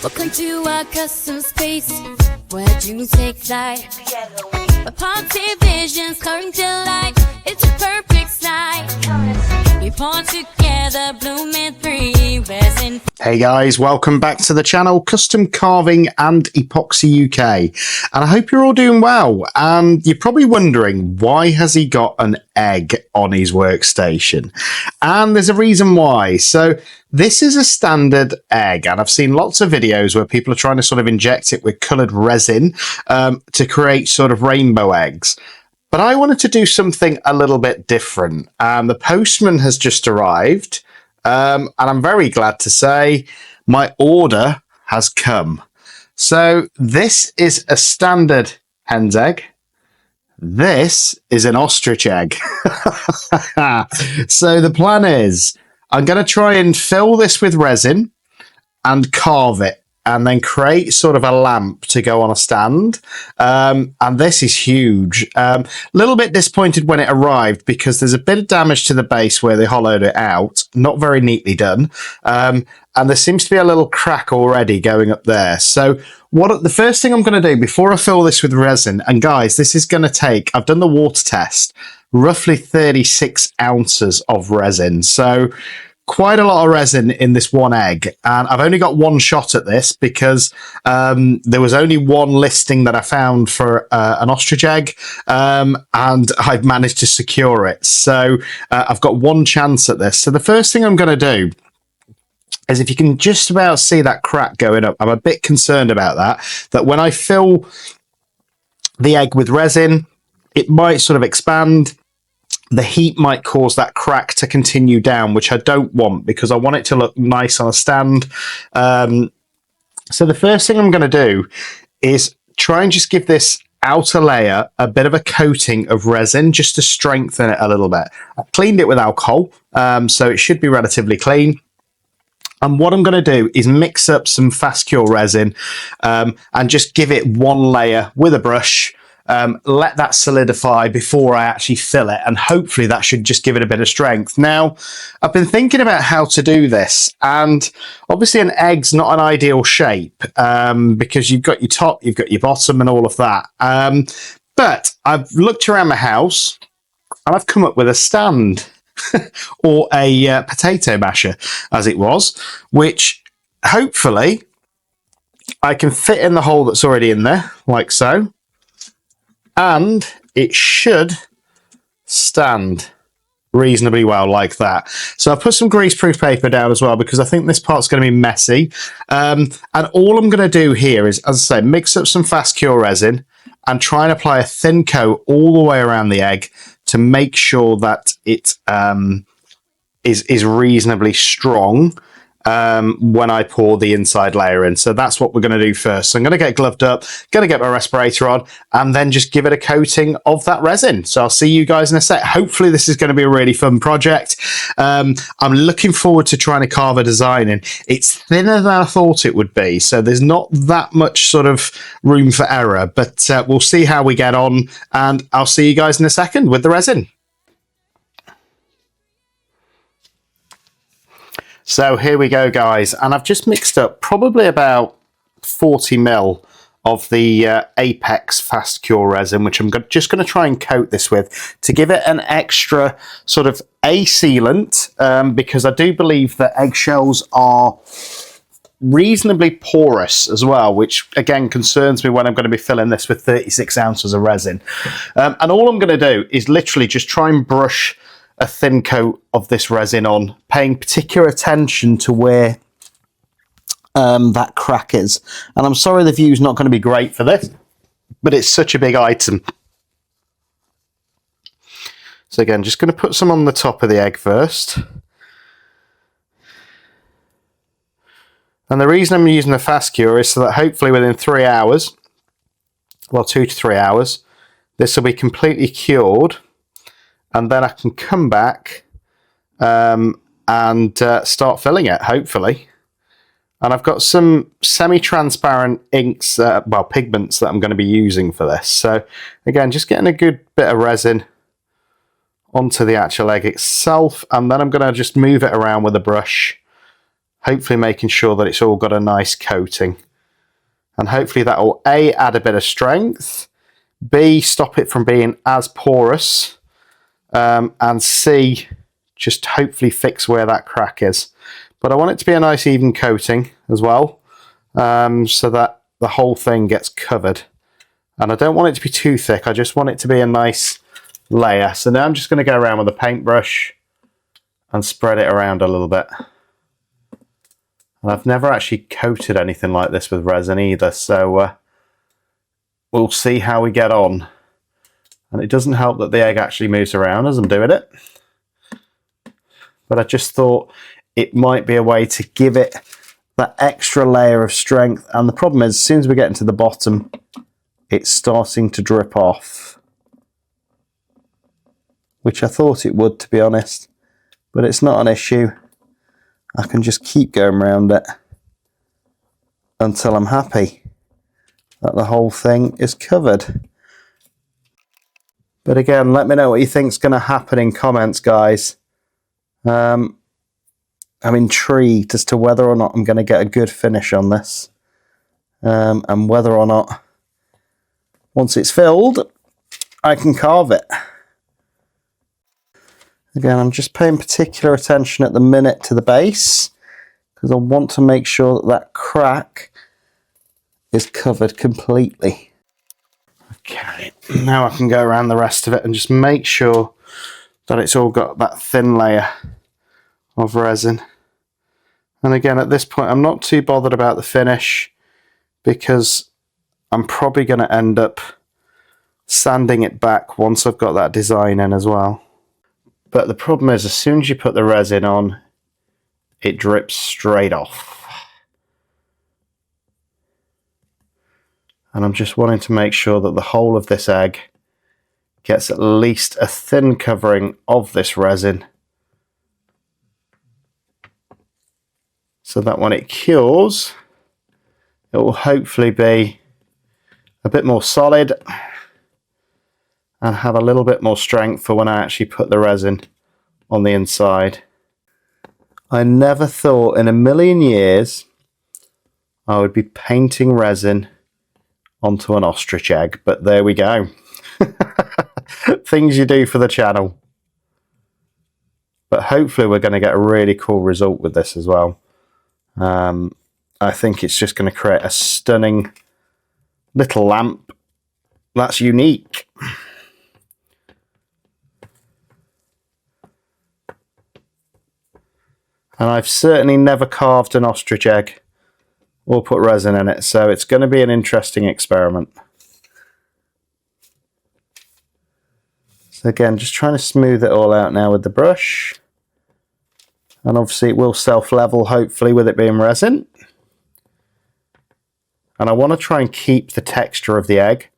Welcome to our custom space where dreams take flight. A party visions come to life. It's a perfect sight. We pour together, blooming free resin. Hey guys, welcome back to the channel, Custom Carving and Epoxy UK. And I hope you're all doing well. And you're probably wondering, why has he got an egg on his workstation? And there's a reason why. So this is a standard egg, and I've seen lots of videos where people are trying to sort of inject it with coloured resin to create sort of rainbow eggs. But I wanted to do something a little bit different. The postman has just arrived. And I'm very glad to say my order has come. So this is a standard hen's egg. This is an ostrich egg. So the plan is I'm going to try and fill this with resin and carve it, and then create sort of a lamp to go on a stand. And this is huge. A little bit disappointed when it arrived because there's a bit of damage to the base where they hollowed it out. Not very neatly done. And there seems to be a little crack already going up there. So the first thing I'm going to do before I fill this with resin, and guys, this is going to take, I've done the water test, roughly 36 ounces of resin. So quite a lot of resin in this one egg, and I've only got one shot at this because there was only one listing that I found for an ostrich egg, and I've managed to secure it. So I've got one chance at this. So the first thing I'm going to do is, if you can just about see that crack going up, I'm a bit concerned about that when I fill the egg with resin, it might sort of expand. The heat might cause that crack to continue down, which I don't want because I want it to look nice on a stand. So the first thing I'm going to do is try and just give this outer layer a bit of a coating of resin just to strengthen it a little bit. I cleaned it with alcohol, so it should be relatively clean. And what I'm going to do is mix up some fast cure resin and just give it one layer with a brush. Let that solidify before I actually fill it, and hopefully that should just give it a bit of strength. Now, I've been thinking about how to do this, and obviously an egg's not an ideal shape because you've got your top, you've got your bottom and all of that. But I've looked around my house and I've come up with a stand or a potato masher, as it was, which hopefully I can fit in the hole that's already in there, like so. And it should stand reasonably well like that. So I've put some greaseproof paper down as well because I think this part's going to be messy. And all I'm going to do here is, as I say, mix up some fast cure resin and try and apply a thin coat all the way around the egg to make sure that it is reasonably strong when I pour the inside layer in. So that's what we're going to do first. So I'm going to get gloved up, going to get my respirator on, and then just give it a coating of that resin. So I'll see you guys in a sec. Hopefully this is going to be a really fun project. I'm looking forward to trying to carve a design in. It's thinner than I thought it would be, so there's not that much sort of room for error, but we'll see how we get on, and I'll see you guys in a second with the resin. So here we go, guys, and I've just mixed up probably about 40 ml of the Apex Fast Cure resin, which I'm just going to try and coat this with to give it an extra sort of sealant, because I do believe that eggshells are reasonably porous as well, which again concerns me when I'm going to be filling this with 36 ounces of resin. And all I'm going to do is literally just try and brush a thin coat of this resin on, paying particular attention to where that crack is. And I'm sorry the view's not going to be great for this, but it's such a big item. So again, just going to put some on the top of the egg first. And the reason I'm using the fast cure is so that hopefully within 3 hours, well, 2 to 3 hours, this will be completely cured. And then I can come back and start filling it, hopefully. And I've got some semi-transparent inks, well, pigments that I'm going to be using for this. So, again, just getting a good bit of resin onto the actual egg itself. And then I'm going to just move it around with a brush, hopefully making sure that it's all got a nice coating. And hopefully that will A, add a bit of strength, B, stop it from being as porous, and C, just hopefully fix where that crack is. But I want it to be a nice even coating as well, so that the whole thing gets covered. And I don't want it to be too thick, I just want it to be a nice layer. So now I'm just going to go around with a paintbrush and spread it around a little bit. And I've never actually coated anything like this with resin either, so we'll see how we get on. And it doesn't help that the egg actually moves around as I'm doing it. But I just thought it might be a way to give it that extra layer of strength. And the problem is, as soon as we get into the bottom, it's starting to drip off. Which I thought it would, to be honest. But it's not an issue. I can just keep going around it until I'm happy that the whole thing is covered. But again, let me know what you think's going to happen in comments, guys. I'm intrigued as to whether or not I'm going to get a good finish on this. And whether or not, once it's filled, I can carve it. Again, I'm just paying particular attention at the minute to the base, because I want to make sure that that crack is covered completely. Okay, now I can go around the rest of it and just make sure that it's all got that thin layer of resin. And again, at this point, I'm not too bothered about the finish, because I'm probably going to end up sanding it back once I've got that design in as well. But the problem is, as soon as you put the resin on, it drips straight off. And I'm just wanting to make sure that the whole of this egg gets at least a thin covering of this resin, so that when it cures, it will hopefully be a bit more solid and have a little bit more strength for when I actually put the resin on the inside. I never thought in a million years I would be painting resin onto an ostrich egg, but there we go. Things you do for the channel. But hopefully we're going to get a really cool result with this as well. I think it's just going to create a stunning little lamp that's unique. And I've certainly never carved an ostrich egg or put resin in it, so it's going to be an interesting experiment. So again, just trying to smooth it all out now with the brush. And obviously it will self-level, hopefully, with it being resin. And I want to try and keep the texture of the egg,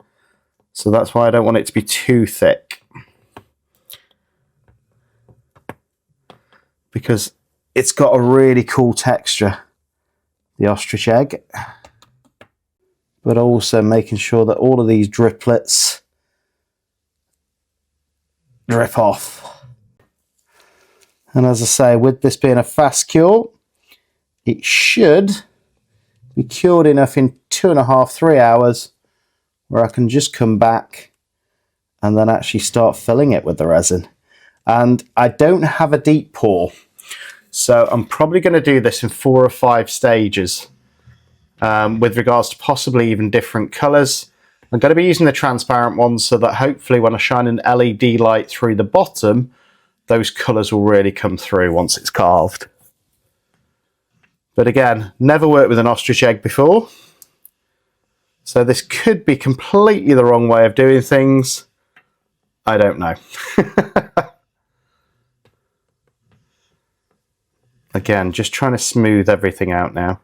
so that's why I don't want it to be too thick. Because it's got a really cool texture, the ostrich egg. But also making sure that all of these driplets drip off. And as I say, with this being a fast cure, it should be cured enough in 2.5 to 3 hours where I can just come back and then actually start filling it with the resin. And I don't have a deep pour, so I'm probably going to do this in 4 or 5 stages, with regards to possibly even different colours. I'm going to be using the transparent ones so that hopefully when I shine an LED light through the bottom, those colours will really come through once it's carved. But again, never worked with an ostrich egg before, so this could be completely the wrong way of doing things. I don't know. Again, just trying to smooth everything out now.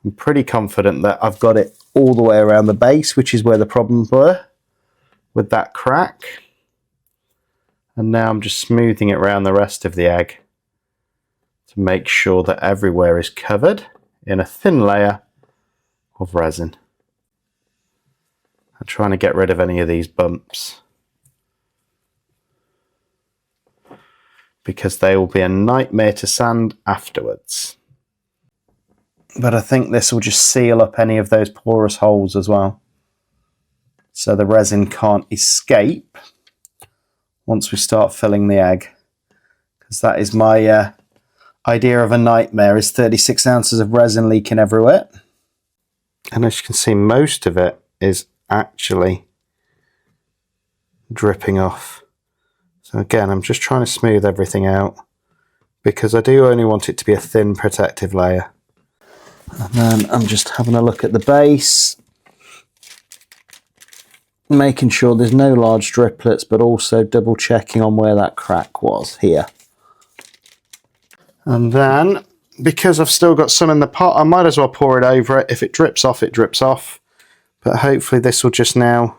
I'm pretty confident that I've got it all the way around the base, which is where the problems were with that crack. And now I'm just smoothing it around the rest of the egg to make sure that everywhere is covered in a thin layer of resin. I'm trying to get rid of any of these bumps, because they will be a nightmare to sand afterwards. but I think this will just seal up any of those porous holes as well, so the resin can't escape once we start filling the egg, because that is my idea of a nightmare, is 36 ounces of resin leaking everywhere. And as you can see, most of it is actually dripping off. So again, I'm just trying to smooth everything out, because I do only want it to be a thin protective layer. And then I'm just having a look at the base, making sure there's no large driplets, but also double checking on where that crack was here. And then, because I've still got some in the pot, I might as well pour it over it. If it drips off, it drips off. But hopefully this will just now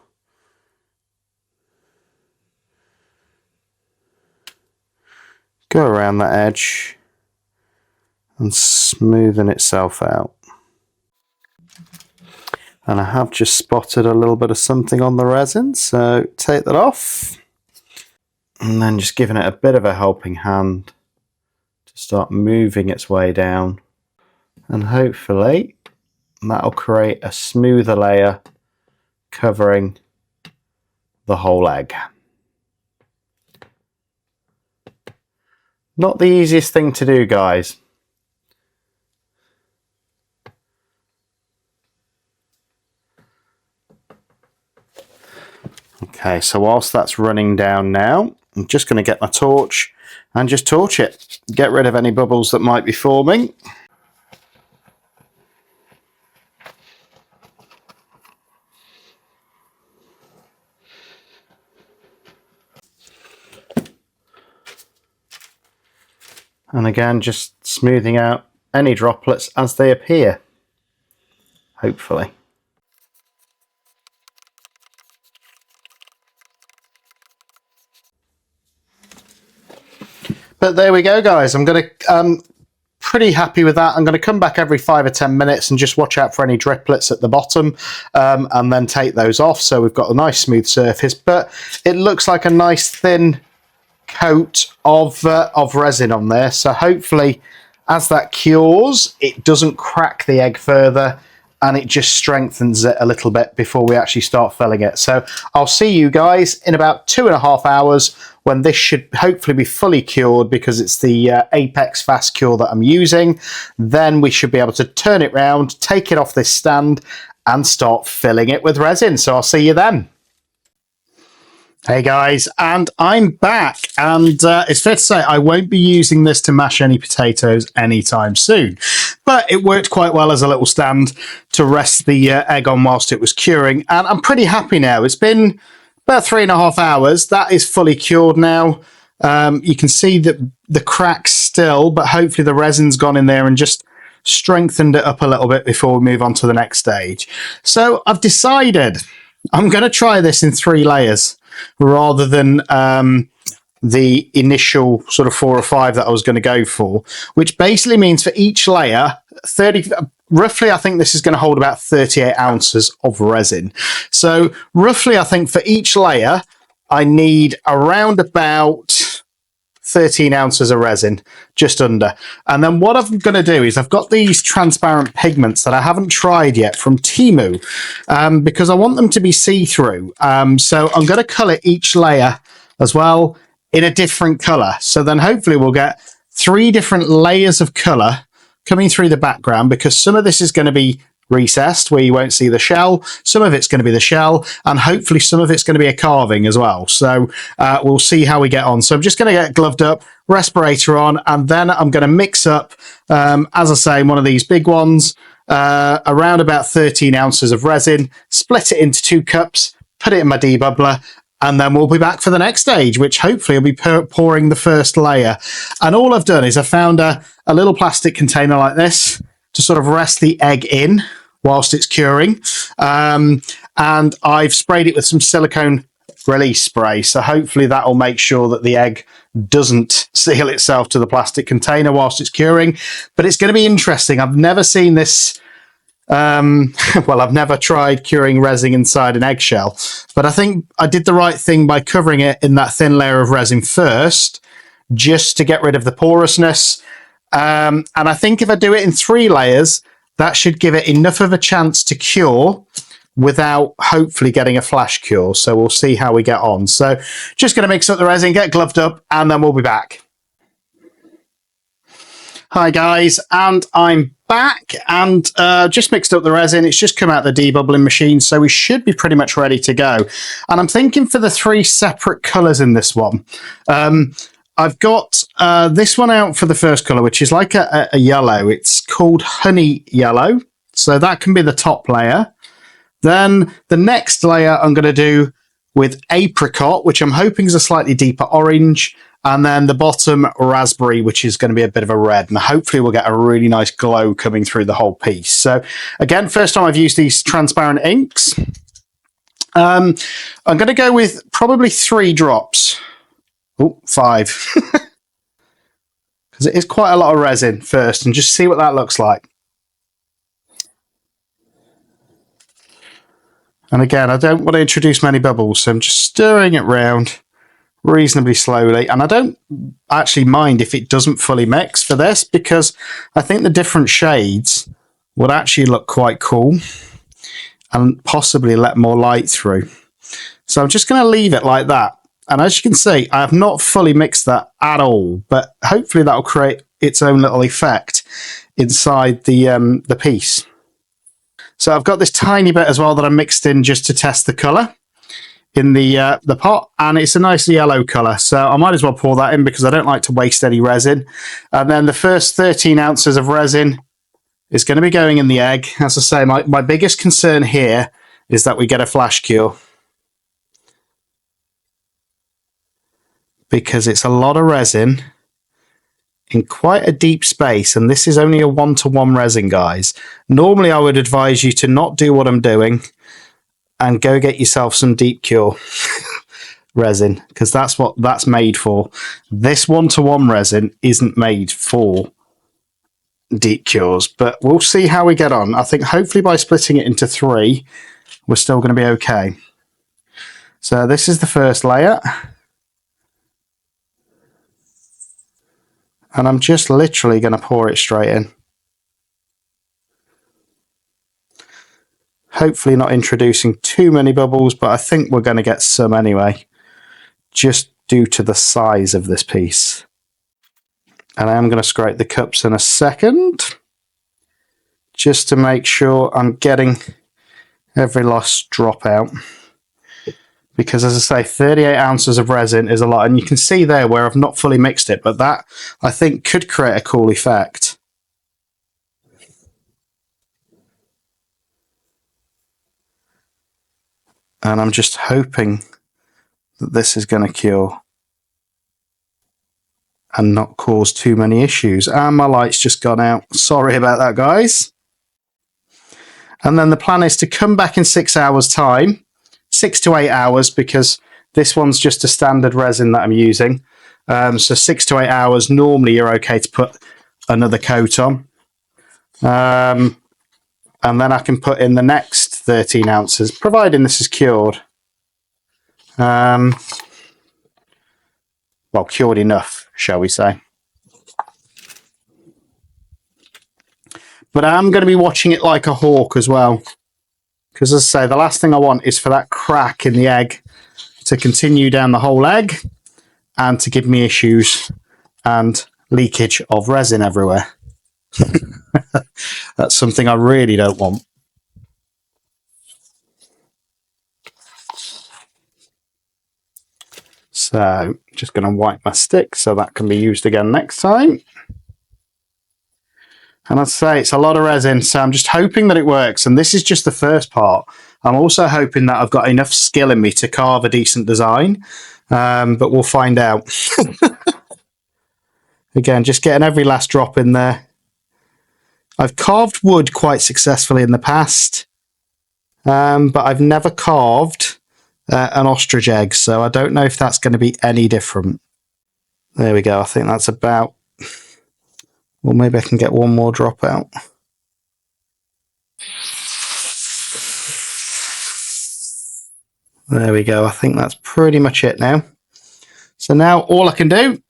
go around that edge and smoothen itself out. And I have just spotted a little bit of something on the resin, so take that off. And then just giving it a bit of a helping hand to start moving its way down. And hopefully that'll create a smoother layer covering the whole egg. Not the easiest thing to do, guys. Okay, so whilst that's running down now, I'm just going to get my torch and just torch it. Get rid of any bubbles that might be forming. And again, just smoothing out any droplets as they appear, hopefully. But there we go, guys. I'm going to pretty happy with that. I'm going to come back every 5 or 10 minutes and just watch out for any driplets at the bottom, and then take those off. So we've got a nice smooth surface, but it looks like a nice thin coat of resin on there. So hopefully, as that cures, it doesn't crack the egg further, and it just strengthens it a little bit before we actually start filling it. So I'll see you guys in about 2.5 hours when this should hopefully be fully cured, because it's the Apex Fast Cure that I'm using. Then we should be able to turn it round, take it off this stand, and start filling it with resin. So I'll see you then. Hey guys, and I'm back, and it's fair to say I won't be using this to mash any potatoes anytime soon, but it worked quite well as a little stand to rest the egg on whilst it was curing, and I'm pretty happy now. It's been about 3.5 hours. That is fully cured now. You can see that the cracks still, but hopefully the resin's gone in there and just strengthened it up a little bit before we move on to the next stage. So I've decided I'm going to try this in 3 layers rather than the initial sort of 4 or 5 that I was going to go for, which basically means for each layer, roughly I think this is going to hold about 38 ounces of resin. So roughly I think for each layer I need around about 13 ounces of resin, just under. And then what I'm going to do is I've got these transparent pigments that I haven't tried yet from Temu, because I want them to be see-through. So I'm going to colour each layer as well in a different colour. So then hopefully we'll get 3 different layers of colour coming through the background, because some of this is going to be recessed where you won't see the shell, some of it's going to be the shell, and hopefully some of it's going to be a carving as well. So we'll see how we get on. So I'm just going to get gloved up, respirator on, and then I'm going to mix up, as I say, one of these big ones, around about 13 ounces of resin, split it into 2 cups, put it in my debubbler, and then we'll be back for the next stage, which hopefully will be pouring the first layer. And all I've done is I found a little plastic container like this to sort of rest the egg in whilst it's curing. And I've sprayed it with some silicone release spray. So hopefully that will make sure that the egg doesn't seal itself to the plastic container whilst it's curing. But it's going to be interesting. I've never seen this. Well, I've never tried curing resin inside an eggshell, but I think I did the right thing by covering it in that thin layer of resin first, just to get rid of the porousness. And I think if I do it in 3 layers, that should give it enough of a chance to cure without hopefully getting a flash cure. So we'll see how we get on. So just going to mix up the resin, get gloved up, and then we'll be back. Hi guys, and I'm back and just mixed up the resin. It's just come out the debubbling machine, so we should be pretty much ready to go. And I'm thinking for the 3 separate colours in this one. I've got this one out for the first colour, which is like a yellow. It's called honey yellow, so that can be the top layer. Then the next layer I'm going to do with apricot, which I'm hoping is a slightly deeper orange. And then the bottom, raspberry, which is going to be a bit of a red. And hopefully we'll get a really nice glow coming through the whole piece. So again, first time I've used these transparent inks. I'm going to go with probably 3 drops. Oh, 5. Because it is quite a lot of resin first. And just see what that looks like. And again, I don't want to introduce many bubbles. So I'm just stirring it round reasonably slowly, and I don't actually mind if it doesn't fully mix for this, because I think the different shades would actually look quite cool and possibly let more light through. So I'm just going to leave it like that, and as you can see, I have not fully mixed that at all, but hopefully that will create its own little effect inside the piece. So I've got this tiny bit as well that I mixed in just to test the colour in the pot, and it's a nice yellow colour, so I might as well pour that in because I don't like to waste any resin. And then the first 13 ounces of resin is going to be going in the egg. As I say, my biggest concern here is that we get a flash cure, because it's a lot of resin in quite a deep space, and this is only a 1-to-1 resin, guys. Normally I would advise you to not do what I'm doing and go get yourself some deep cure resin, because that's what that's made for. This 1-to-1 resin isn't made for deep cures, but we'll see how we get on. I think hopefully by splitting it into 3, we're still going to be okay. So this is the first layer. And I'm just literally going to pour it straight in. Hopefully not introducing too many bubbles, but I think we're going to get some anyway, just due to the size of this piece. And I am going to scrape the cups in a second, just to make sure I'm getting every last drop out. Because as I say, 38 ounces of resin is a lot, and you can see there where I've not fully mixed it, but that I think could create a cool effect. And I'm just hoping that this is going to cure and not cause too many issues. And my light's just gone out. Sorry about that, guys. And then the plan is to come back in 6 hours' time, 6 to 8 hours, because this one's just a standard resin that I'm using. So 6 to 8 hours, normally you're okay to put another coat on. And then I can put in the next 13 ounces, providing this is cured. Well, cured enough, shall we say. But I'm going to be watching it like a hawk as well. Because as I say, the last thing I want is for that crack in the egg to continue down the whole egg and to give me issues and leakage of resin everywhere. That's something I really don't want. So just going to wipe my stick so that can be used again next time. And I'd say it's a lot of resin, so I'm just hoping that it works. And this is just the first part. I'm also hoping that I've got enough skill in me to carve a decent design, but we'll find out. Again, just getting every last drop in there. I've carved wood quite successfully in the past, but I've never carved an ostrich egg, so I don't know if that's going to be any different. There we go. I think that's about... Well, maybe I can get one more drop out. There we go. I think that's pretty much it now. So now all I can do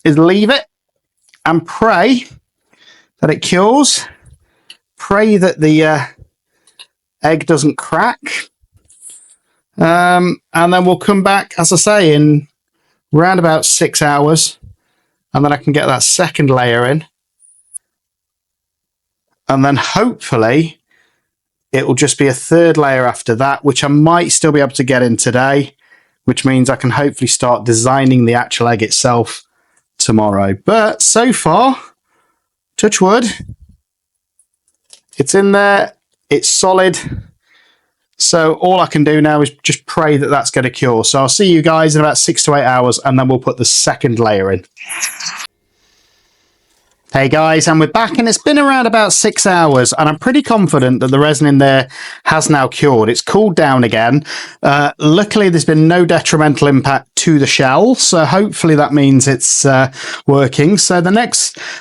is leave it and pray that it cures pray that the egg doesn't crack. And then we'll come back, as I say, in around about 6 hours. And then I can get that second layer in. And then hopefully it will just be a third layer after that, which I might still be able to get in today, which means I can hopefully start designing the actual egg itself tomorrow. But so far, touch wood, it's in there, it's solid. So all I can do now is just pray that that's going to cure. So I'll see you guys in about 6 to 8 hours, and then we'll put the second layer in. Hey guys, and we're back, and it's been around about 6 hours, and I'm pretty confident that the resin in there has now cured. It's cooled down again. Luckily, there's been no detrimental impact to the shell, so hopefully that means it's working. So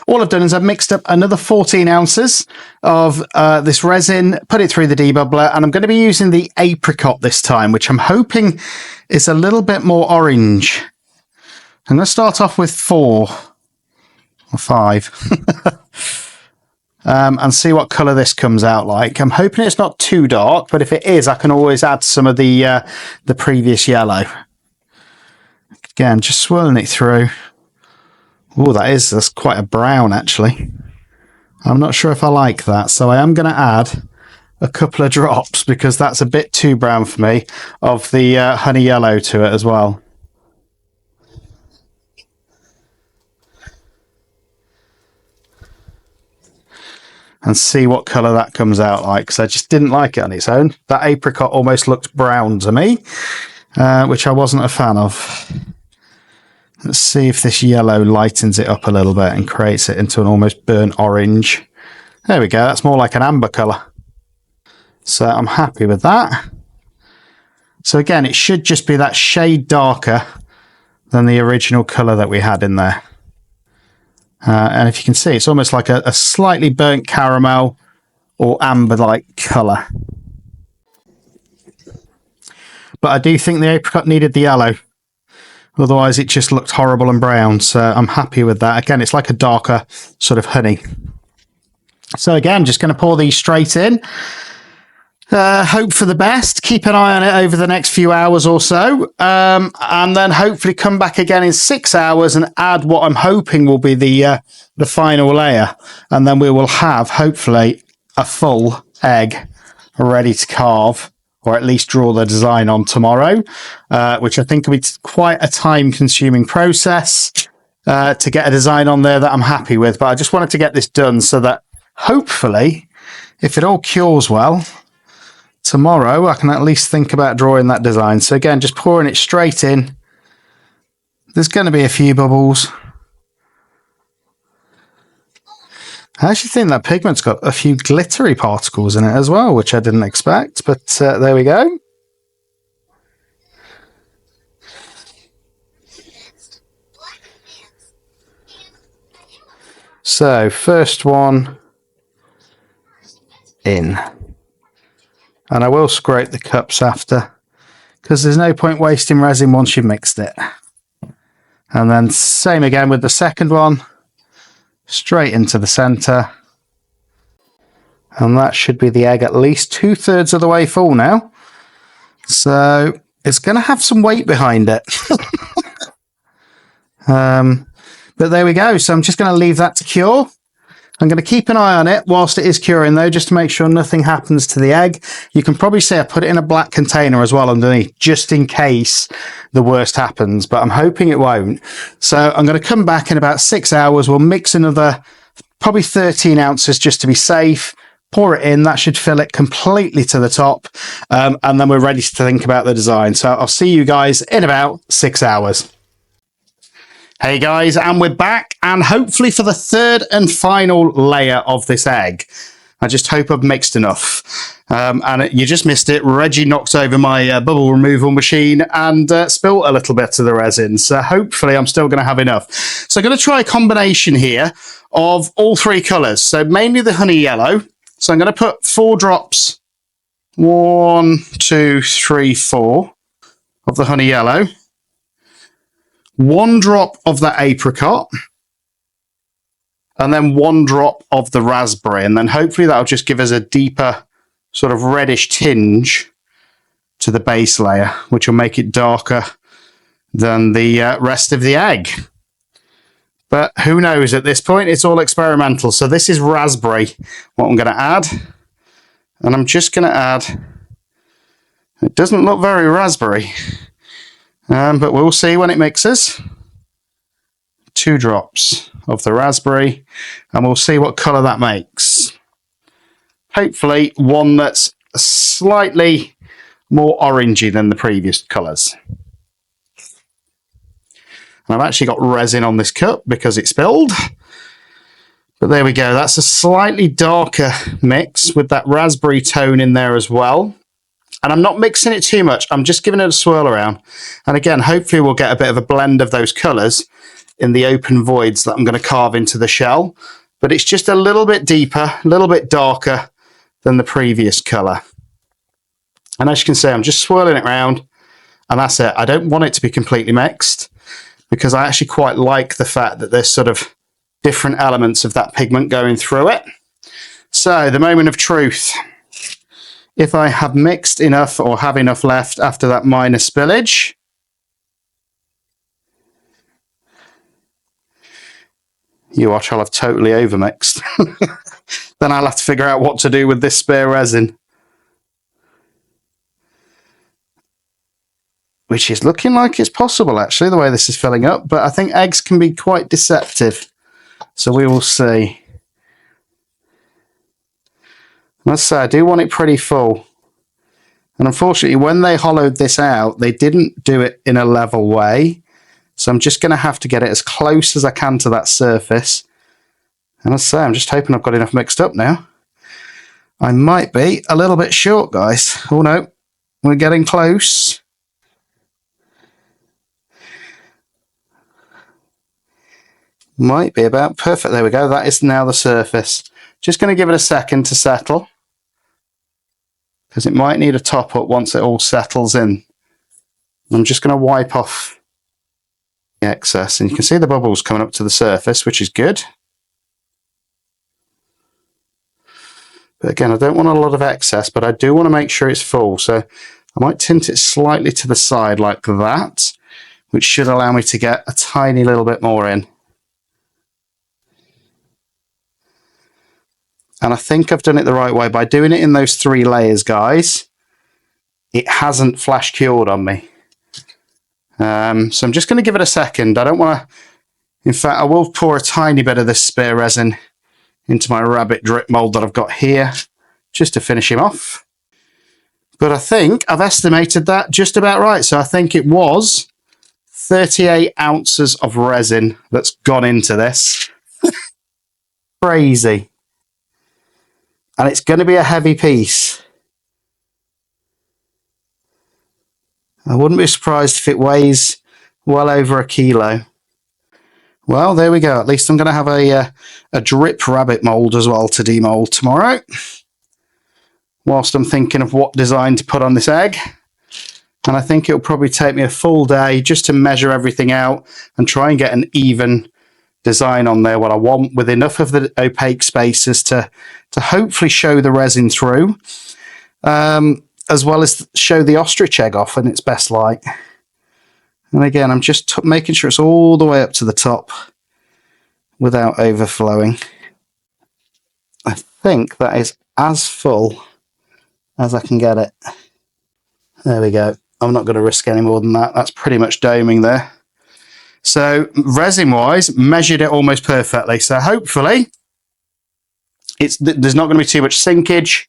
all I've done is I've mixed up another 14 ounces of this resin, put it through the debubbler, and I'm going to be using the apricot this time, which I'm hoping is a little bit more orange. I'm going to start off with 4. Or 5. And see what colour this comes out like. I'm hoping it's not too dark, but if it is, I can always add some of the previous yellow. Again, just swirling it through. Oh, that's quite a brown, actually. I'm not sure if I like that, so I am going to add a couple of drops, because that's a bit too brown for me, of the honey yellow to it as well. And see what colour that comes out like, because I just didn't like it on its own. That apricot almost looked brown to me, which I wasn't a fan of. Let's see if this yellow lightens it up a little bit and creates it into an almost burnt orange. There we go, that's more like an amber colour. So I'm happy with that. So again, it should just be that shade darker than the original colour that we had in there. And if you can see, it's almost like a slightly burnt caramel or amber-like colour. But I do think the apricot needed the yellow. Otherwise, it just looked horrible and brown. So I'm happy with that. Again, it's like a darker sort of honey. So again, just going to pour these straight in. Hope for the best. Keep an eye on it over the next few hours or so. And then hopefully come back again in 6 hours and add what I'm hoping will be the final layer. And then we will have, hopefully, a full egg ready to carve, or at least draw the design on tomorrow, which I think will be quite a time-consuming process to get a design on there that I'm happy with. But I just wanted to get this done so that hopefully, if it all cures well, tomorrow I can at least think about drawing that design. So again, just pouring it straight in. There's going to be a few bubbles. I actually think that pigment's got a few glittery particles in it as well, which I didn't expect, but there we go. So first one in. And I will scrape the cups after, because there's no point wasting resin once you've mixed it. And then same again with the second one, straight into the centre. And that should be the egg at least 2/3 of the way full now. So it's going to have some weight behind it. But there we go. So I'm just going to leave that to cure. I'm going to keep an eye on it whilst it is curing, though, just to make sure nothing happens to the egg. You can probably see I put it in a black container as well underneath, just in case the worst happens, but I'm hoping it won't. So I'm going to come back in about 6 hours. We'll mix another probably 13 ounces just to be safe. Pour it in. That should fill it completely to the top. And then we're ready to think about the design. So I'll see you guys in about 6 hours. Hey guys, and we're back, and hopefully for the third and final layer of this egg. I just hope I've mixed enough. And you just missed it. Reggie knocked over my bubble removal machine and spilt a little bit of the resin. So hopefully I'm still going to have enough. So I'm going to try a combination here of all 3 colours. So mainly the honey yellow. So I'm going to put 4 drops. 1, 2, 3, 4 of the honey yellow. 1 drop of that apricot, and then 1 drop of the raspberry. And then hopefully that'll just give us a deeper sort of reddish tinge to the base layer, which will make it darker than the rest of the egg. But who knows at this point? It's all experimental. So this is raspberry, what I'm going to add. And I'm just going to add, it doesn't look very raspberry, but we'll see when it mixes. 2 drops of the raspberry, and we'll see what colour that makes. Hopefully one that's slightly more orangey than the previous colours. And I've actually got resin on this cup because it spilled. But there we go. That's a slightly darker mix with that raspberry tone in there as well. And I'm not mixing it too much. I'm just giving it a swirl around. And again, hopefully we'll get a bit of a blend of those colours in the open voids that I'm going to carve into the shell. But it's just a little bit deeper, a little bit darker than the previous colour. And as you can see, I'm just swirling it around. And that's it. I don't want it to be completely mixed, because I actually quite like the fact that there's sort of different elements of that pigment going through it. So the moment of truth. If I have mixed enough or have enough left after that minor spillage, you watch, I'll have totally overmixed. Then I'll have to figure out what to do with this spare resin, which is looking like it's possible, actually, the way this is filling up. But I think eggs can be quite deceptive. So we will see. Let's say I do want it pretty full. And unfortunately, when they hollowed this out, they didn't do it in a level way. So I'm just going to have to get it as close as I can to that surface. And let's say I'm just hoping I've got enough mixed up now. I might be a little bit short, guys. Oh no, we're getting close. Might be about perfect. There we go. That is now the surface. Just going to give it a second to settle, because it might need a top up once it all settles in. I'm just going to wipe off the excess, and you can see the bubbles coming up to the surface, which is good. But again, I don't want a lot of excess, but I do want to make sure it's full. So I might tint it slightly to the side like that, which should allow me to get a tiny little bit more in. And I think I've done it the right way. By doing it in those 3 layers, guys, it hasn't flash cured on me. So I'm just going to give it a second. I don't want to... In fact, I will pour a tiny bit of this spare resin into my rabbit drip mould that I've got here, just to finish him off. But I think I've estimated that just about right. So I think it was 38 ounces of resin that's gone into this. Crazy. And it's going to be a heavy piece. I wouldn't be surprised if it weighs well over 1 kilo. Well, there we go. At least I'm going to have a drip rabbit mould as well to demould tomorrow, whilst I'm thinking of what design to put on this egg. And I think it'll probably take me a full day just to measure everything out and try and get an even design on there, what I want, with enough of the opaque spaces to hopefully show the resin through, as well as show the ostrich egg off in its best light. And again, I'm just making sure it's all the way up to the top without overflowing. I think that is as full as I can get it. There we go. I'm not going to risk any more than that. That's pretty much doming there. So resin-wise, measured it almost perfectly. So hopefully there's not going to be too much sinkage.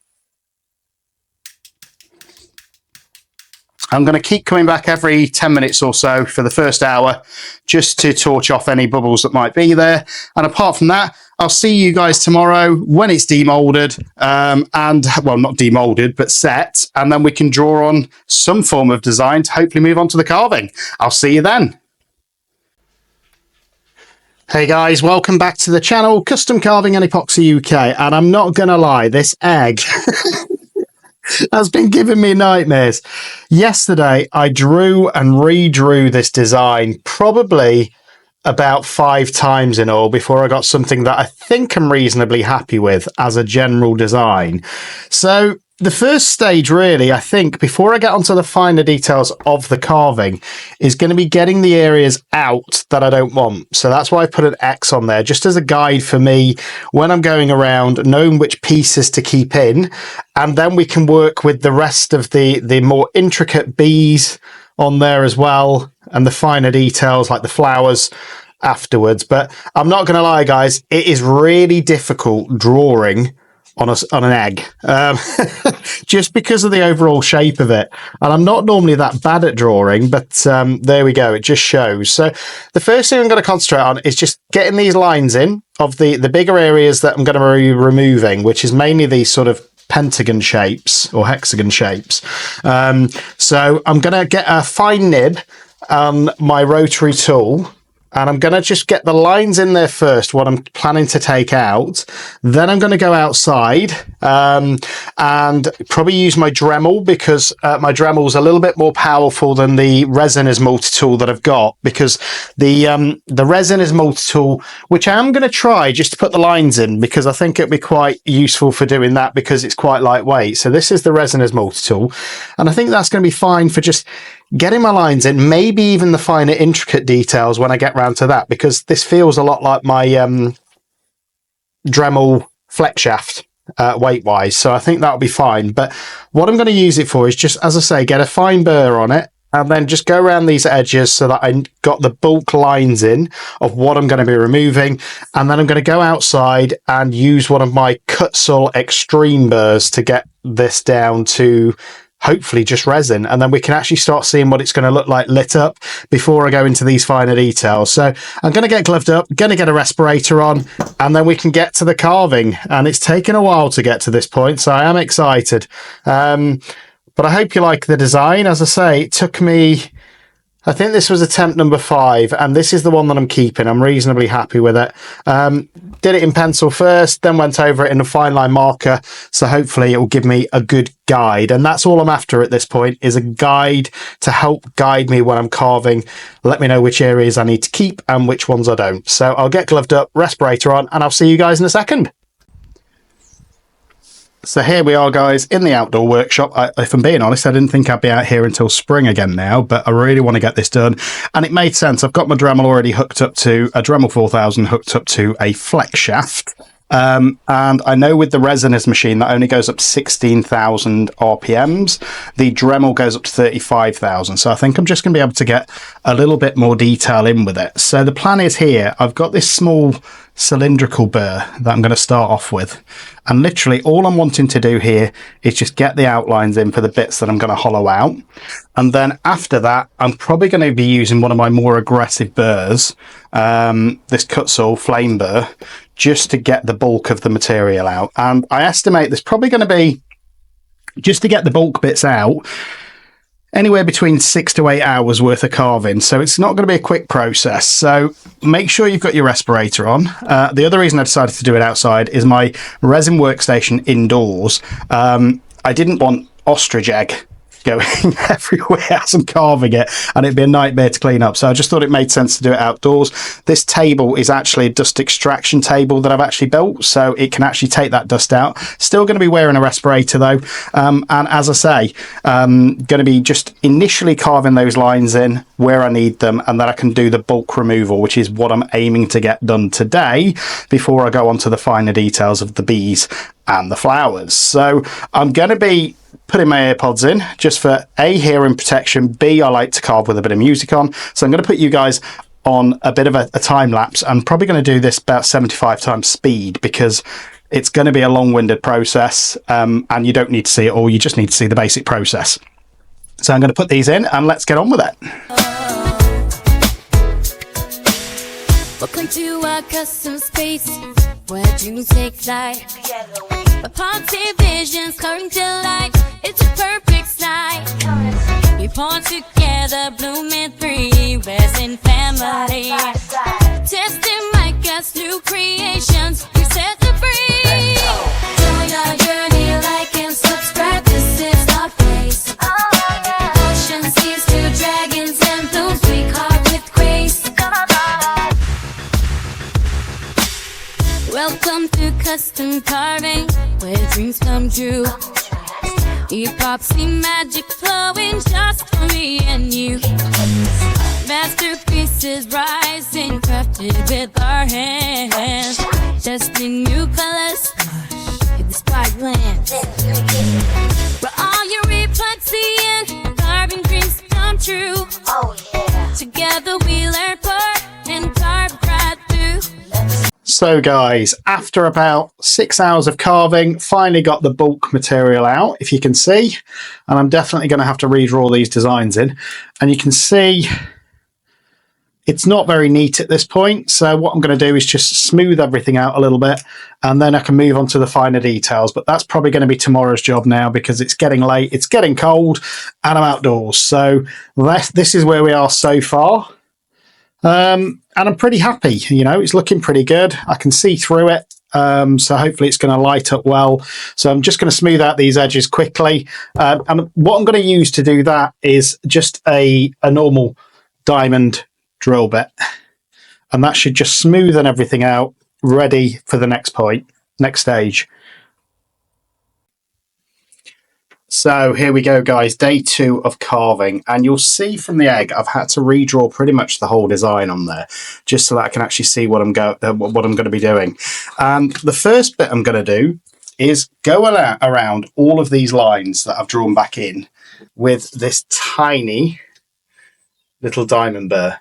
I'm going to keep coming back every 10 minutes or so for the first hour, just to torch off any bubbles that might be there. And apart from that, I'll see you guys tomorrow when it's demolded, and, well, not demolded, but set. And then we can draw on some form of design to hopefully move on to the carving. I'll see you then. Hey guys, welcome back to the channel, Custom Carving and Epoxy UK. And I'm not going to lie, this egg has been giving me nightmares. Yesterday, I drew and redrew this design probably about 5 times in all before I got something that I think I'm reasonably happy with as a general design. So the first stage, really, I think, before I get onto the finer details of the carving, is going to be getting the areas out that I don't want. So that's why I put an X on there, just as a guide for me when I'm going around, knowing which pieces to keep in. And then we can work with the rest of the more intricate bees on there as well, and the finer details like the flowers afterwards. But I'm not going to lie, guys, it is really difficult drawing on an egg, just because of the overall shape of it. And I'm not normally that bad at drawing, but there we go, it just shows. So the first thing I'm going to concentrate on is just getting these lines in of the bigger areas that I'm going to be removing, which is mainly these sort of pentagon shapes or hexagon shapes. So I'm going to get a fine nib on my rotary tool, and I'm going to just get the lines in there first, what I'm planning to take out. Then I'm going to go outside and probably use my Dremel, because my Dremel is a little bit more powerful than the Resin is multi-tool that I've got, because the Resin is multi-tool, which I am going to try just to put the lines in, because I think it'd be quite useful for doing that because it's quite lightweight. So this is the Resin is multi-tool, and I think that's going to be fine for just getting my lines in, maybe even the finer intricate details when I get round to that, because this feels a lot like my Dremel flex shaft weight wise. So I think that'll be fine. But what I'm going to use it for is just, as I say, get a fine burr on it, and then just go around these edges so that I got the bulk lines in of what I'm going to be removing. And then I'm going to go outside and use one of my Kutzall extreme burrs to get this down to hopefully just resin, and then we can actually start seeing what it's going to look like lit up before I go into these finer details. So I'm going to get gloved up, going to get a respirator on, and then we can get to the carving. And it's taken a while to get to this point, so I am excited. But I hope you like the design. As I say, it took me, I think this was attempt number 5, and this is the one that I'm keeping. I'm reasonably happy with it. Did it in pencil first, then went over it in a fine line marker. So hopefully it will give me a good guide. And that's all I'm after at this point, is a guide to help guide me when I'm carving. Let me know which areas I need to keep and which ones I don't. So I'll get gloved up, respirator on, and I'll see you guys in a second. So here we are, guys, in the outdoor workshop. If I'm being honest, I didn't think I'd be out here until spring again now, but I really want to get this done. And it made sense. I've got my Dremel already hooked up to a Dremel 4000, hooked up to a flex shaft. And I know with the Resin's machine, that only goes up to 16,000 RPMs. The Dremel goes up to 35,000. So I think I'm just going to be able to get a little bit more detail in with it. So the plan is here, I've got this small cylindrical burr that I'm going to start off with. And literally all I'm wanting to do here is just get the outlines in for the bits that I'm going to hollow out. And then after that, I'm probably going to be using one of my more aggressive burrs, this Kutzall flame burr, just to get the bulk of the material out. And I estimate there's probably going to be, just to get the bulk bits out, anywhere between 6 to 8 hours worth of carving. So it's not going to be a quick process. So make sure you've got your respirator on. The other reason I decided to do it outside is my resin workstation indoors. I didn't want ostrich egg going everywhere as I'm carving it, and it'd be a nightmare to clean up. So I just thought it made sense to do it outdoors. This table is actually a dust extraction table that I've actually built, so it can actually take that dust out. Still going to be wearing a respirator though, and as I say, going to be just initially carving those lines in where I need them, and then I can do the bulk removal, which is what I'm aiming to get done today before I go on to the finer details of the bees and the flowers. So I'm going to be putting my AirPods in just for A, hearing protection, B, I like to carve with a bit of music on. So I'm going to put you guys on a bit of a time lapse. I'm probably going to do this about 75 times speed because it's going to be a long-winded process, and you don't need to see it all, you just need to see the basic process. So I'm going to put these in and let's get on with it. Welcome to our custom space where dreams take flight. A positive visions coming to life. It's a perfect night. We born together, blooming free, resin family. Testing my God's new creations. We set them free. Join our journey, like and subscribe. This is our place. Ocean seas to dragons and blooms. We carve with grace. custom carving where dreams come true. Epoxy magic flowing just for me and you. Masterpieces rising, crafted with our hands. Testing new colors in the spotlight. We're all your epoxy and carving dreams come true. Together we learn part and carve right through. So guys, after about 6 hours of carving, finally got the bulk material out, if you can see. And I'm definitely going to have to redraw these designs in. And you can see it's not very neat at this point. So what I'm going to do is just smooth everything out a little bit, and then I can move on to the finer details. But that's probably going to be tomorrow's job now, because it's getting late, it's getting cold, and I'm outdoors. So this is where we are so far. And I'm pretty happy, you know, it's looking pretty good. I can see through it. So hopefully it's going to light up well. So I'm just going to smooth out these edges quickly. And what I'm going to use to do that is just a normal diamond drill bit. And that should just smoothen everything out, ready for the next point, next stage. So here we go, guys, day 2 of carving, and you'll see from the egg I've had to redraw pretty much the whole design on there, just so that I can actually see what I'm going to be doing. And the first bit I'm going to do is go around all of these lines that I've drawn back in with this tiny little diamond burr,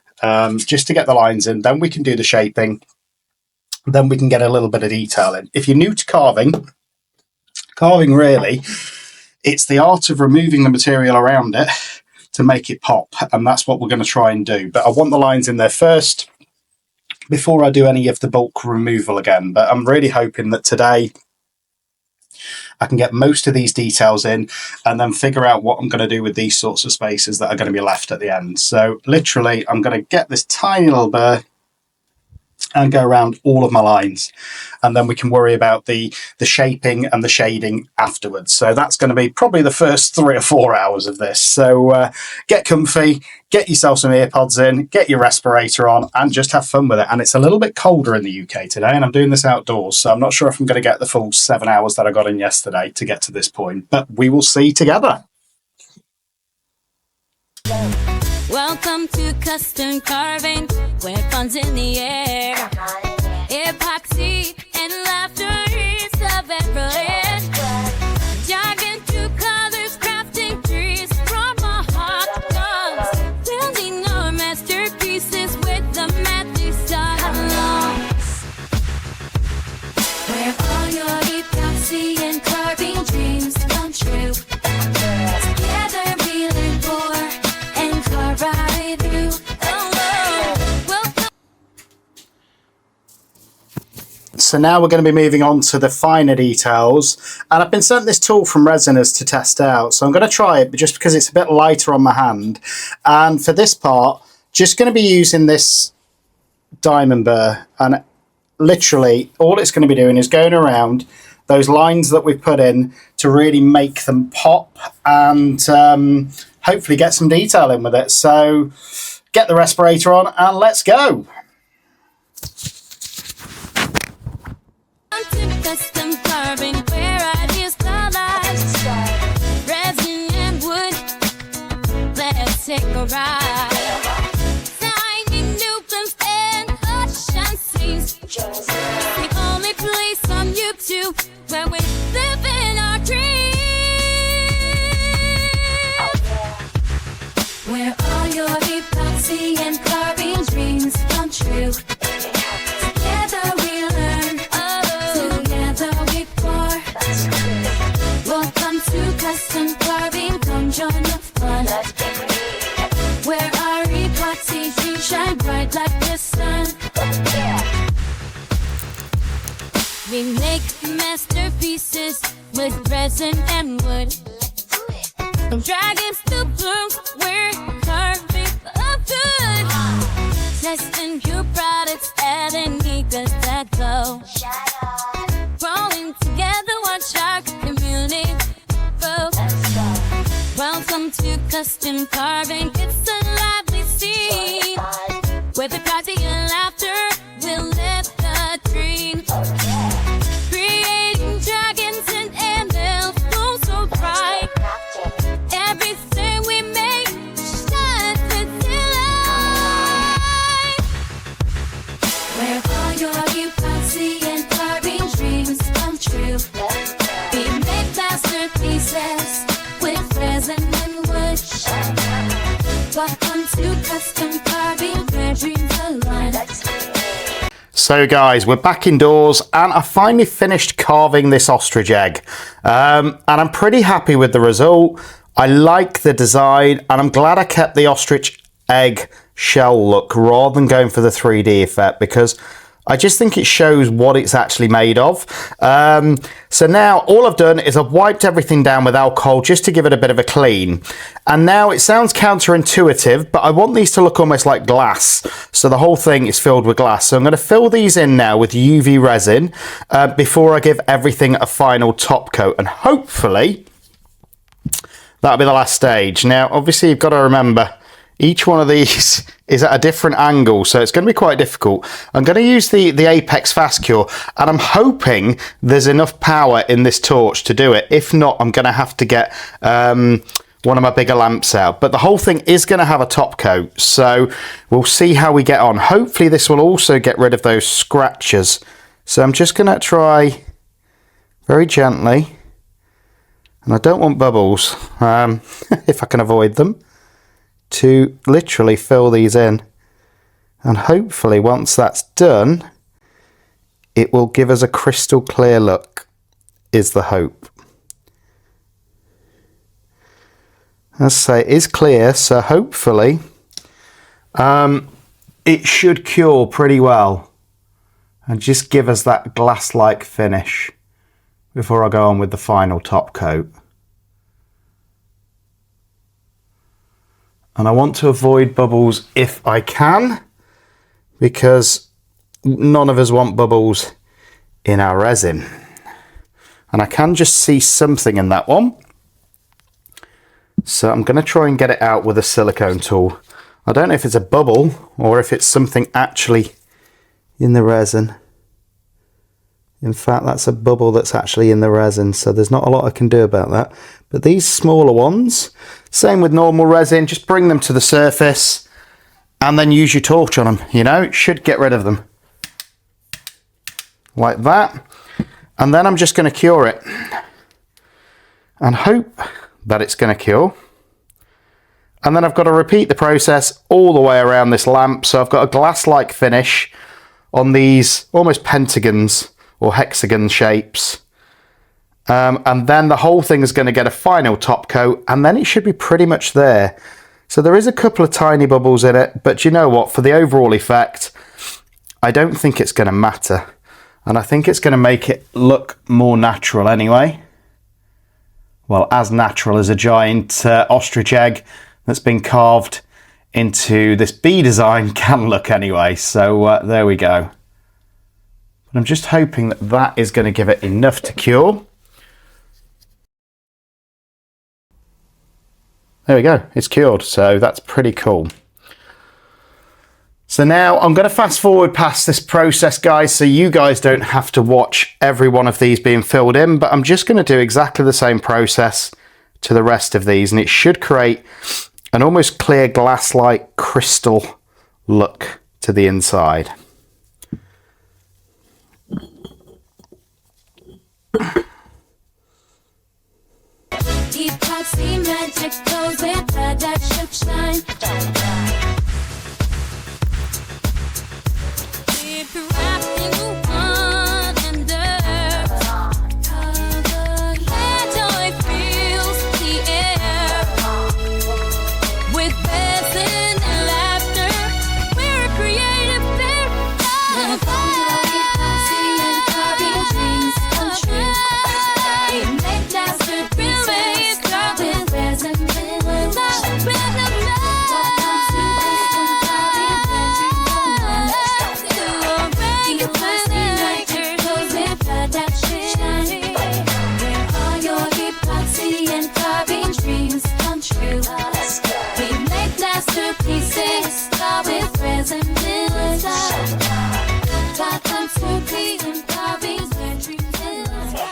just to get the lines in. Then we can do the shaping. Then we can get a little bit of detail in. If you're new to carving really, it's the art of removing the material around it to make it pop, and that's what we're going to try and do. But I want the lines in there first before I do any of the bulk removal again. But I'm really hoping that today I can get most of these details in, and then figure out what I'm going to do with these sorts of spaces that are going to be left at the end. So literally, I'm going to get this tiny little burr and go around all of my lines, and then we can worry about the shaping and the shading afterwards. So that's going to be probably the first 3 or 4 hours of this. So get comfy, get yourself some earpods in, get your respirator on, and just have fun with it. And it's a little bit colder in the UK today, and I'm doing this outdoors, so I'm not sure if I'm going to get the full 7 hours that I got in yesterday to get to this point, but we will see together. Welcome to custom carving, where fun's in the air. Epoxy and laughter is a beverage. Jargon through colors, crafting trees from our heart comes. Building our masterpieces with the magic songs. Where all your epoxy and carving dreams come true. Together we learn more. So now we're going to be moving on to the finer details, and I've been sent this tool from Resiners to test out, so I'm going to try it, but just because it's a bit lighter on my hand. And for this part, just going to be using this diamond burr, and literally all it's going to be doing is going around those lines that we've put in to really make them pop and hopefully get some detail in with it. So get the respirator on and let's go. Custom carving where ideas collide. Resin and wood, let's take a ride. Finding new films and ocean seas. The only place on YouTube where we live in our dreams. Where all your epoxy and carving dreams come true. Together we learn. Welcome to custom carving, come join the fun. Where our epoxy dreams shine bright like the sun. We make masterpieces with resin and wood. From dragons to blooms, we're carving for good. Testing new products, adding eagles that glow. Rolling together, watch our community grow. Welcome to custom carving, it's a lively scene. With the party and laughter, we'll live the dream. Create So guys, we're back indoors and I finally finished carving this ostrich egg. And I'm pretty happy with the result. I like the design and I'm glad I kept the ostrich egg shell look rather than going for the 3D effect, because I just think it shows what it's actually made of. So now all I've done is I've wiped everything down with alcohol just to give it a bit of a clean. And now it sounds counterintuitive, but I want these to look almost like glass. So the whole thing is filled with glass. So I'm going to fill these in now with UV resin before I give everything a final top coat. And hopefully that'll be the last stage. Now, obviously you've got to remember, each one of these is at a different angle, so it's going to be quite difficult. I'm going to use the Apex Fast Cure, and I'm hoping there's enough power in this torch to do it. If not, I'm going to have to get one of my bigger lamps out. But the whole thing is going to have a top coat, so we'll see how we get on. Hopefully this will also get rid of those scratches. So I'm just going to try very gently, and I don't want bubbles, if I can avoid them, to literally fill these in. And hopefully once that's done, it will give us a crystal clear look, is the hope. As I say, it is clear, so hopefully it should cure pretty well and just give us that glass-like finish before I go on with the final top coat. And I want to avoid bubbles if I can, because none of us want bubbles in our resin. And I can just see something in that one. So I'm going to try and get it out with a silicone tool. I don't know if it's a bubble or if it's something actually in the resin. In fact, that's a bubble that's actually in the resin, so there's not a lot I can do about that. But these smaller ones, same with normal resin, just bring them to the surface and then use your torch on them. You know, it should get rid of them. Like that. And then I'm just going to cure it. And hope that it's going to cure. And then I've got to repeat the process all the way around this lamp. So I've got a glass-like finish on these almost pentagons or hexagon shapes. And then the whole thing is going to get a final top coat, and then it should be pretty much there. So there is a couple of tiny bubbles in it, but you know what? For the overall effect, I don't think it's going to matter. And I think it's going to make it look more natural anyway. Well, as natural as a giant ostrich egg that's been carved into this bee design can look anyway. So there we go. But I'm just hoping that that is going to give it enough to cure. There we go, it's cured, so that's pretty cool. So now I'm going to fast forward past this process, guys, so you guys don't have to watch every one of these being filled in, but I'm just going to do exactly the same process to the rest of these, and it should create an almost clear glass-like crystal look to the inside. Epoxy magic goes with that should shine. If you're wrapping one under, let joy fills the air. With resin and laughter, we're a creative paradise. Epoxy and carving dreams come true. We make masterpieces. With resin and love, welcome to Resin goes with production. Where all your epoxy and carving dreams come true. We make masterpieces with resin and love. Welcome to Cleveland Carvings, where dreams and love.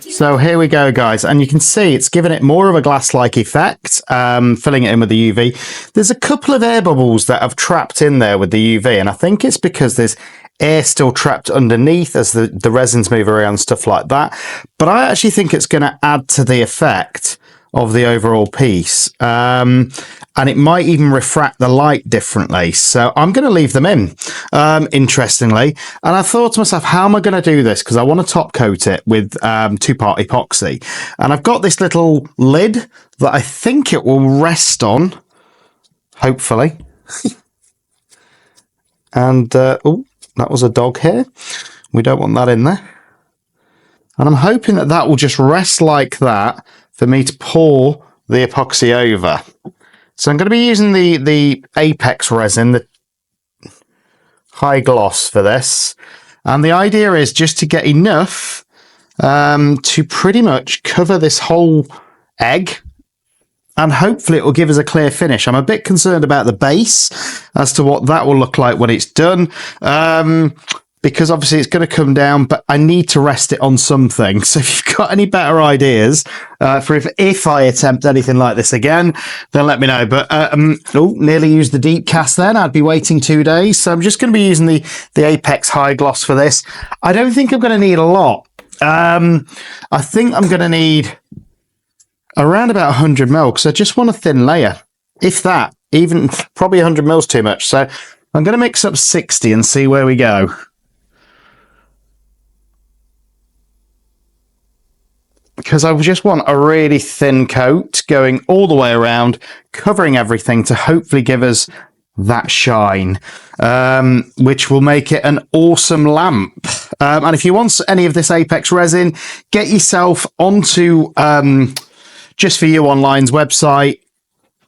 So here we go, guys, and you can see it's given it more of a glass-like effect, filling it in with the UV. There's a couple of air bubbles that have trapped in there with the UV, and I think it's because there's air still trapped underneath as the resins move around and stuff like that. But I actually think it's going to add to the effect of the overall piece. And it might even refract the light differently. So I'm going to leave them in, interestingly. And I thought to myself, how am I going to do this? Because I want to top coat it with two-part epoxy. And I've got this little lid that I think it will rest on, hopefully. And, oh, that was a dog hair. We don't want that in there. And I'm hoping that that will just rest like that for me to pour the epoxy over. So I'm going to be using the Apex resin, the high gloss for this. And the idea is just to get enough to pretty much cover this whole egg. And hopefully it will give us a clear finish. I'm a bit concerned about the base as to what that will look like when it's done. Because obviously it's going to come down, but I need to rest it on something. So if you've got any better ideas for if I attempt anything like this again, then let me know. But nearly used the deep cast then. I'd be waiting 2 days. So I'm just going to be using the Apex High Gloss for this. I don't think I'm going to need a lot. I think I'm going to need around about 100 mil because I just want a thin layer. If that, even probably 100 mil is too much. So I'm going to mix up 60 and see where we go. Because I just want a really thin coat going all the way around, covering everything to hopefully give us that shine, which will make it an awesome lamp. And if you want any of this Apex resin, get yourself onto Just For You Online's website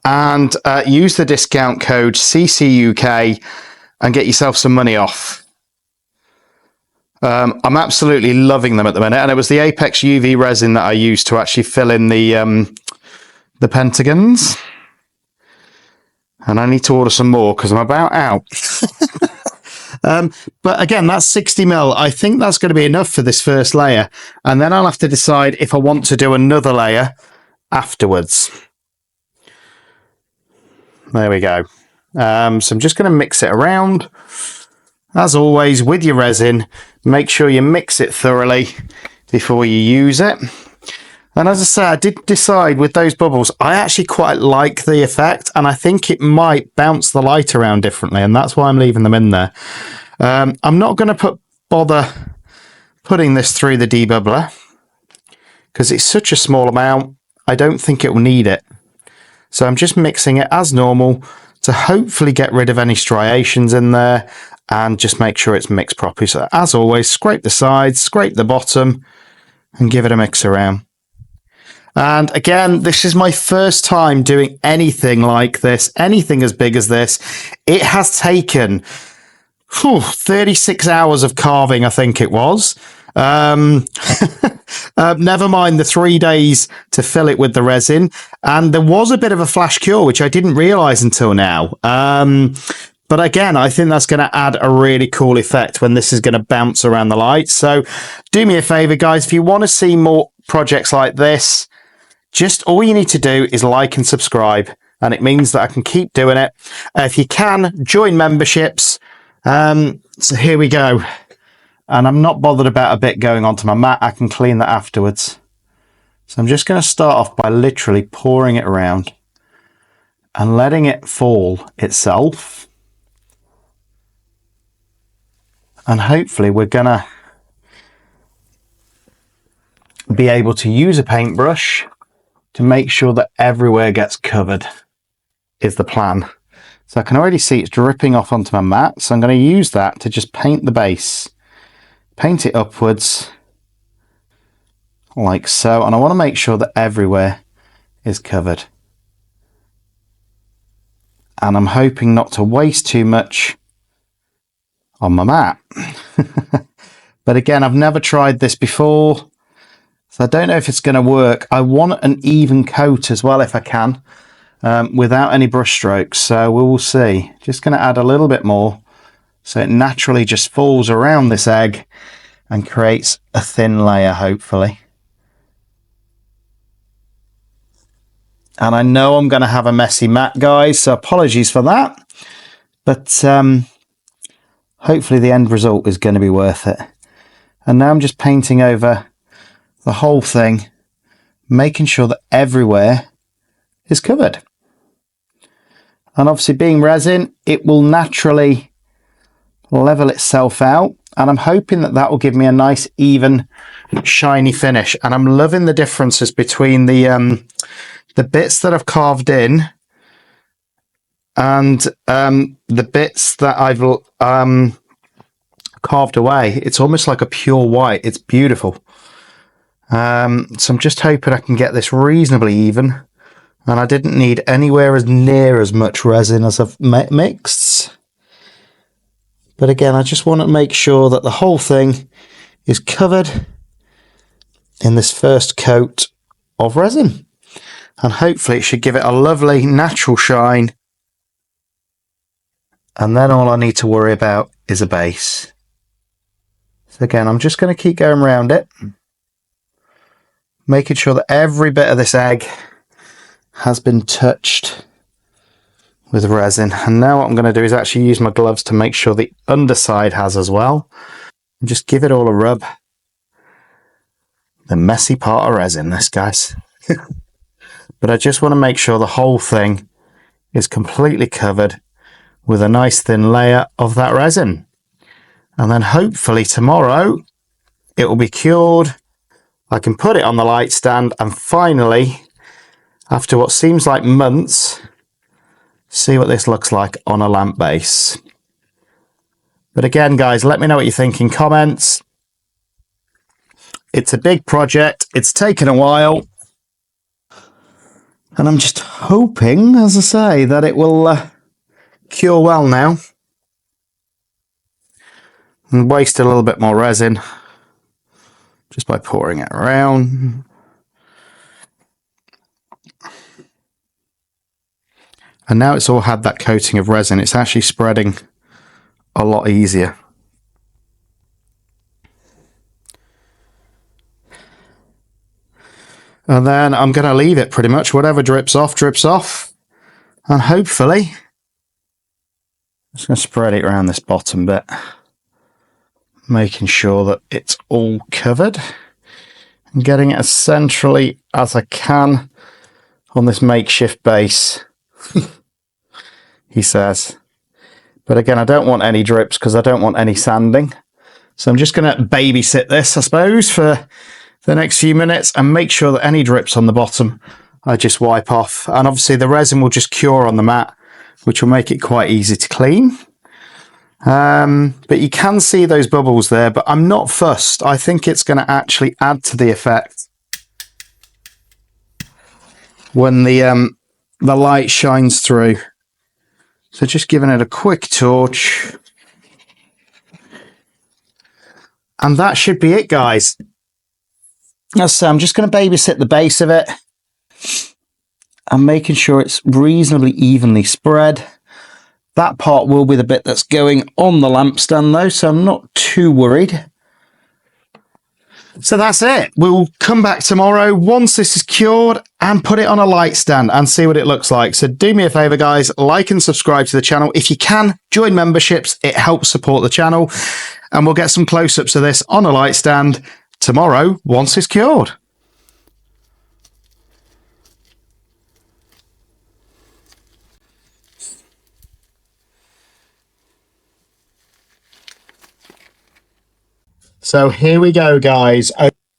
and use the discount code CCUK and get yourself some money off. I'm absolutely loving them at the minute, and it was the Apex UV resin that I used to actually fill in the pentagons. And I need to order some more because I'm about out. But again, that's 60 mil. I think that's going to be enough for this first layer, and then I'll have to decide if I want to do another layer afterwards. There we go. So I'm just going to mix it around. As always, with your resin, make sure you mix it thoroughly before you use it. And as I say, I did decide with those bubbles, I actually quite like the effect, and I think it might bounce the light around differently, and that's why I'm leaving them in there. I'm not going to bother putting this through the debubbler, because it's such a small amount, I don't think it will need it. So I'm just mixing it as normal to hopefully get rid of any striations in there, and just make sure it's mixed properly. So as always, scrape the sides, scrape the bottom, and give it a mix around. And again, this is my first time doing anything like this, anything as big as this. It has taken 36 hours of carving, I think it was. Never mind the 3 days to fill it with the resin. And there was a bit of a flash cure, which I didn't realize until now. But again, I think that's going to add a really cool effect when this is going to bounce around the light. So do me a favor, guys. If you want to see more projects like this, just all you need to do is like and subscribe. And it means that I can keep doing it. If you can, join memberships. So here we go. And I'm not bothered about a bit going onto my mat. I can clean that afterwards. So I'm just going to start off by literally pouring it around and letting it fall itself. And hopefully we're going to be able to use a paintbrush to make sure that everywhere gets covered, is the plan. So I can already see it's dripping off onto my mat. So I'm going to use that to just paint the base. Paint it upwards like so. And I want to make sure that everywhere is covered. And I'm hoping not to waste too much on my mat. But again, I've never tried this before, so I don't know if it's going to work. I want an even coat as well if I can, without any brush strokes, so we will see. Just going to add a little bit more so it naturally just falls around this egg and creates a thin layer, hopefully. And I know I'm going to have a messy mat, guys, so apologies for that, but hopefully the end result is going to be worth it. And now I'm just painting over the whole thing making sure that everywhere is covered. And obviously being resin, it will naturally level itself out. And I'm hoping that that will give me a nice, even, shiny finish. And I'm loving the differences between the bits that I've carved in and the bits that I've carved away. It's almost like a pure white. It's beautiful. So I'm just hoping I can get this reasonably even. And I didn't need anywhere as near as much resin as I've mixed. But again, I just want to make sure that the whole thing is covered in this first coat of resin. And hopefully it should give it a lovely natural shine. And then all I need to worry about is a base. So again, I'm just going to keep going around it, making sure that every bit of this egg has been touched with resin. And now what I'm going to do is actually use my gloves to make sure the underside has as well. And just give it all a rub. The messy part of resin, this, guys. But I just want to make sure the whole thing is completely covered with a nice thin layer of that resin. And then hopefully tomorrow it will be cured. I can put it on the light stand and finally, after what seems like months, see what this looks like on a lamp base. But again, guys, let me know what you think in comments. It's a big project. It's taken a while. And I'm just hoping, as I say, that it will cure well now. And waste a little bit more resin just by pouring it around. And now it's all had that coating of resin, it's actually spreading a lot easier. And then I'm going to leave it pretty much. Whatever drips off, drips off. And hopefully, I'm just going to spread it around this bottom bit, making sure that it's all covered and getting it as centrally as I can on this makeshift base. He says. But again, I don't want any drips because I don't want any sanding. So I'm just going to babysit this, I suppose, for the next few minutes and make sure that any drips on the bottom I just wipe off. And obviously the resin will just cure on the mat, which will make it quite easy to clean. But you can see those bubbles there, but I'm not fussed. I think it's going to actually add to the effect when the light shines through. So just giving it a quick torch. And that should be it, guys. So I'm just going to babysit the base of it and making sure it's reasonably evenly spread. That part will be the bit that's going on the lampstand though, so I'm not too worried. So that's it. We'll come back tomorrow once this is cured and put it on a light stand and see what it looks like. So do me a favor, guys, like and subscribe to the channel. If you can, join memberships. It helps support the channel. And we'll get some close-ups of this on a light stand tomorrow once it's cured. So here we go, guys.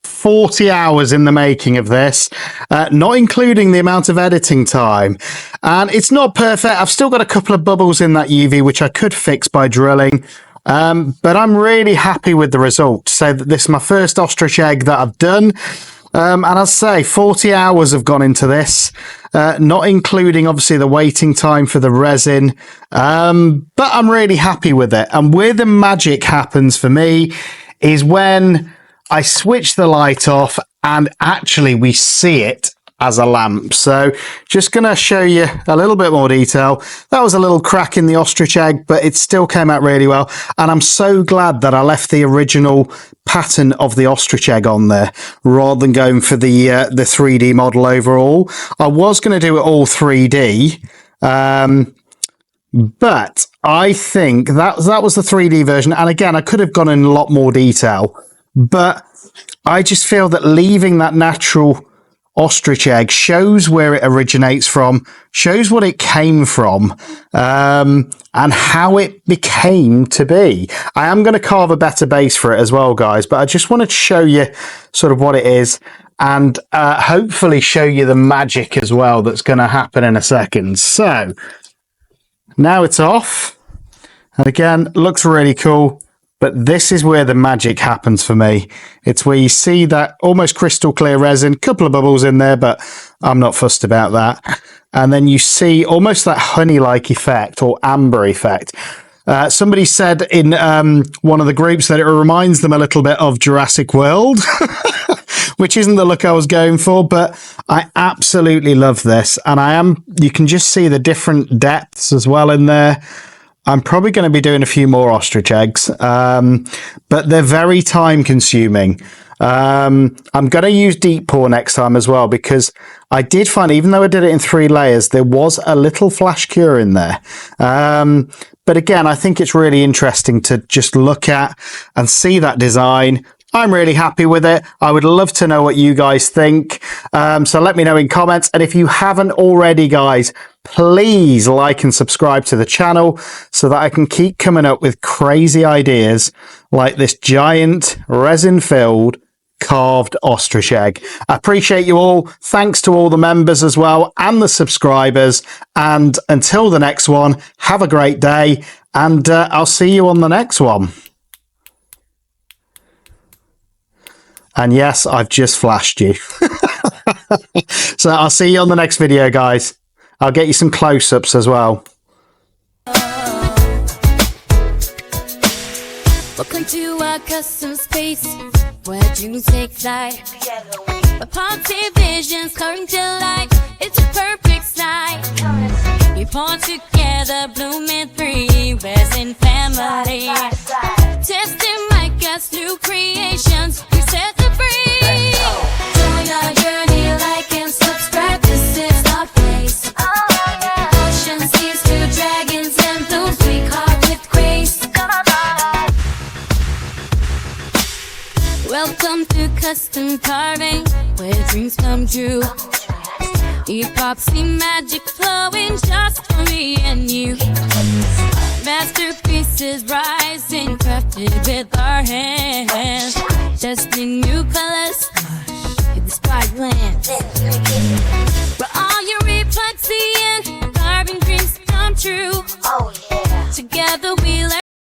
40 hours in the making of this, not including the amount of editing time. And it's not perfect. I've still got a couple of bubbles in that UV, which I could fix by drilling. But I'm really happy with the result. So this is my first ostrich egg that I've done. And as I say, 40 hours have gone into this, not including obviously the waiting time for the resin. But I'm really happy with it. And where the magic happens for me is when I switch the light off and actually we see it as a lamp. So just going to show you a little bit more detail. That was a little crack in the ostrich egg, but it still came out really well. And I'm so glad that I left the original pattern of the ostrich egg on there rather than going for the 3D model overall. I was going to do it all 3D, but I think that was the 3D version. And again, I could have gone in a lot more detail, but I just feel that leaving that natural ostrich egg shows where it originates from, shows what it came from, and how it became to be. I am going to carve a better base for it as well, guys, but I just wanted to show you sort of what it is, and hopefully show you the magic as well that's going to happen in a second. So now it's off, and again, looks really cool. But this is where the magic happens for me. It's where you see that almost crystal clear resin, couple of bubbles in there, but I'm not fussed about that. And then you see almost that honey-like effect or amber effect. Somebody said in one of the groups that it reminds them a little bit of Jurassic World, which isn't the look I was going for, but I absolutely love this. And you can just see the different depths as well in there. I'm probably going to be doing a few more ostrich eggs, but they're very time consuming. I'm going to use deep pour next time as well, because I did find, even though I did it in 3 layers, there was a little flash cure in there. But again, I think it's really interesting to just look at and see that design. I'm really happy with it. I would love to know what you guys think. So let me know in comments. And if you haven't already, guys, please like and subscribe to the channel so that I can keep coming up with crazy ideas like this giant resin-filled carved ostrich egg. I appreciate you all. Thanks to all the members as well and the subscribers. And until the next one, have a great day, and I'll see you on the next one. And yes, I've just flashed you. So I'll see you on the next video, guys. I'll get you some close-ups as well. Welcome to our custom space, where dreams take flight. Positive visions coming to life. It's a perfect sight. We born together, blooming free, resin family. Testing my guts, new creations. We set the free. Join our journey, like and subscribe. This is our place. Ocean seas to dragons and blooms we carve with grace. Welcome to custom carving, where dreams come true. Epoxy magic flowing just for me and you. Masterpieces rising, crafted with our hands. Testing new colors,